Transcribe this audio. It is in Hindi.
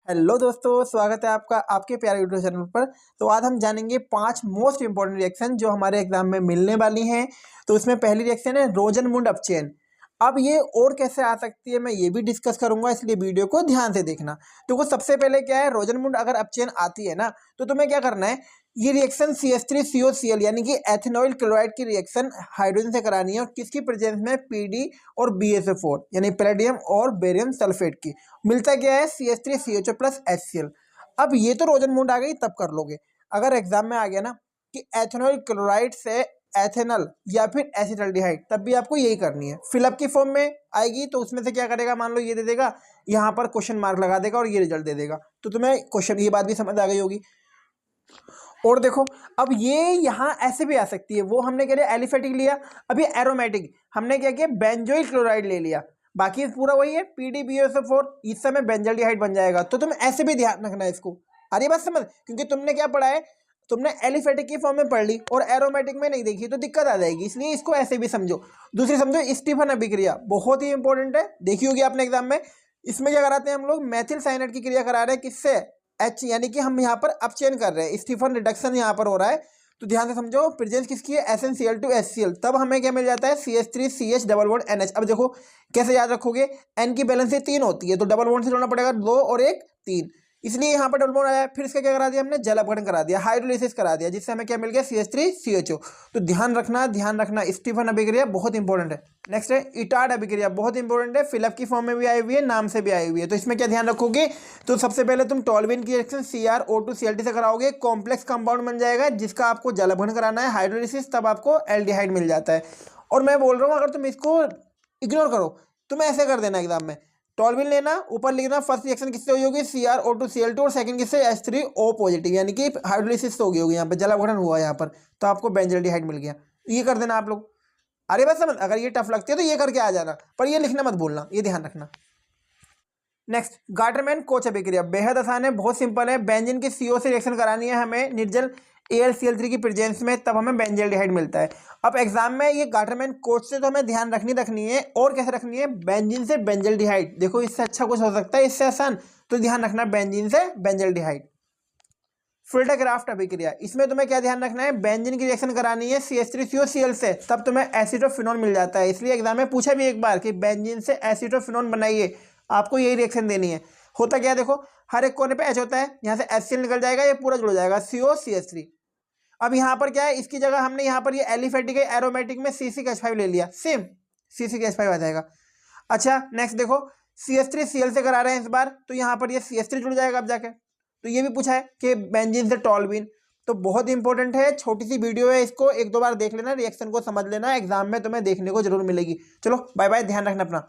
हेलो दोस्तों, स्वागत है आपका आपके प्यारे यूट्यूब चैनल पर। तो आज हम जानेंगे 5 मोस्ट इंपॉर्टेंट रिएक्शन जो हमारे एग्जाम में मिलने वाली हैं। तो उसमें पहली रिएक्शन है रोजनमुंड अपचेन। अब ये और कैसे आ सकती है मैं ये भी डिस्कस करूंगा, इसलिए वीडियो को ध्यान से देखना। तो वो सबसे पहले क्या है, रोजनमुंड अगर अपचेन आती है ना तो तुम्हें क्या करना है, ये रिएक्शन CH3COCl यानी कि एथेनॉइल क्लोराइड की रिएक्शन हाइड्रोजन से करानी है। और किसकी प्रेजेंस में, PD और BSO4 यानी पैलेडियम और बेरियम सल्फेट की। मिलता क्या है, CH3CHO प्लस HCl। अब ये तो रोजनमुंड आ गई, तब कर लोगे। अगर एग्जाम में आ गया ना कि एथेनॉइल क्लोराइड से एथेनॉल या फिर एसिटल्डिहाइड, तब भी आपको यही करनी है। फिलअप की फॉर्म में आएगी तो उसमें से क्या करेगा, मान लो ये दे देगा, यहाँ पर क्वेश्चन मार्क लगा देगा और ये रिजल्ट दे देगा। तो तुम्हें क्वेश्चन ये बात भी समझ आ गई होगी। और देखो, अब ये यहाँ ऐसे भी आ सकती है। वो हमने क्या लिया, एलिफेटिक लिया। अब ये एरोमेटिक हमने क्या किया, बेंजोइल क्लोराइड ले लिया। बाकी पूरा वही है, PDBSO4, इस समय बेंजल्डिहाइड बन जाएगा। तो तुम ऐसे भी ध्यान रखना है इसको। अरे बात समझ, क्योंकि तुमने क्या पढ़ा है, तुमने एलिफेटिक की फॉर्म में पढ़ ली और एरोमेटिक में नहीं देखी तो दिक्कत आ जाएगी, इसलिए इसको ऐसे भी समझो। दूसरी समझो, स्टीफन अभिक्रिया बहुत ही इंपॉर्टेंट है, देखी होगी आपने एग्जाम में। इसमें क्या कराते हैं हम लोग, मेथिल साइनाइड की क्रिया करा रहे हैं। किससे, H, यानी कि हम यहाँ पर अपचयन कर रहे हैं, स्टीफन रिडक्शन यहाँ पर हो रहा है। तो ध्यान से समझो, प्रेजेंस किसकी है, SnCl2HCl। तब हमें क्या मिल जाता है, CH3CH डबल बॉन्ड NH। अब देखो कैसे याद रखोगे, N की बैलेंस से 3 होती है तो डबल बॉन्ड से जोड़ना पड़ेगा, 2 और 1 3, इसलिए यहाँ पर डबल बॉन्ड आया। फिर इसका क्या करा दिया हमने, जल अपघटन करा दिया, हाइड्रोलिसिस करा दिया, जिससे हमें क्या मिल गया, CH3CHO। तो ध्यान रखना, स्टीफन अभिक्रिया बहुत इंपॉर्टेंट है। नेक्स्ट है इटार्ड अभिक्रिया, बहुत इंपॉर्टेंट है, फिलअप की फॉर्म में भी आई हुई है, नाम से भी आई हुई है। तो इसमें क्या ध्यान रखोगे, तो सबसे पहले तुम टॉल्विन की रिएक्शन CrO2Cl से कराओगे, कॉम्प्लेक्स कंपाउंड बन जाएगा जिसका आपको जल अपघटन कराना है, हाइड्रोलिसिस, तब आपको एल्डिहाइड मिल जाता है। और मैं बोल रहा हूँ, अगर तुम इसको इग्नोर करो, तुम्हें ऐसे कर देना एग्जाम में, टॉल्विन लेना, ऊपर लिखना फर्स्ट रिएक्शन किससे हुई होगी, CrO2Cl2, और सेकंड किससे, H3O पॉजिटिव, यानी कि हाइड्रोलिसिस हो गई होगी, यहाँ पे जल अपघटन हुआ यहाँ पर, तो आपको बेंजल्डिहाइड मिल गया। ये कर देना आप लोग। अरे बस समझ, अगर ये टफ लगती है तो ये करके आ जाना, पर ये लिखना मत भूलना, ये ध्यान रखना। नेक्स्ट, गार्टरमैन कोच अभिक्रिया बेहद आसान है, बहुत सिंपल है। बेंजीन की CO से रिएक्शन करानी है हमें निर्जल AlCl3 की प्रेजेंस में, तब हमें बेंजल्डिहाइड मिलता है। अब एग्जाम में ये गार्टरमैन कोच से तो हमें ध्यान रखनी है। और कैसे रखनी है, बेंजीन से बेंजल्डिहाइड। देखो इससे अच्छा कुछ हो सकता है, इससे आसान, तो ध्यान रखना बेंजीन से बेंजल्डिहाइड। फिल्टरक्राफ्ट अभिक्रिया, इसमें तुम्हें क्या ध्यान रखना है, बेंजीन की रिएक्शन करानी है CH3COCl से, तब तुम्हें एसिटोफिनोन मिल जाता है। इसलिए एग्जाम में पूछा भी एक बार कि बेंजीन से एसिटोफिनोन बनाइए, आपको यही रिएक्शन देनी है। होता क्या है, देखो हर एक कोने पे H होता है, यहाँ से HCl निकल जाएगा, ये पूरा जुड़ जाएगा COCH3। अब यहाँ पर क्या है, इसकी जगह हमने यहाँ पर ये एलिफेटिक है, एरोमेटिक में C6H5 ले लिया, सेम C6H5 आ जाएगा। अच्छा नेक्स्ट देखो, CH3Cl से करा रहे हैं इस बार, तो यहाँ पर ये CH3 जुड़ जाएगा अब जाके। तो ये भी पूछा है कि बेंजीन से टॉल्विन, तो बहुत इंपॉर्टेंट है, छोटी सी वीडियो है, इसको 1-2 बार देख लेना, रिएक्शन को समझ लेना, एग्जाम में तुम्हें देखने को जरूर मिलेगी। चलो बाय बाय, ध्यान रखना अपना।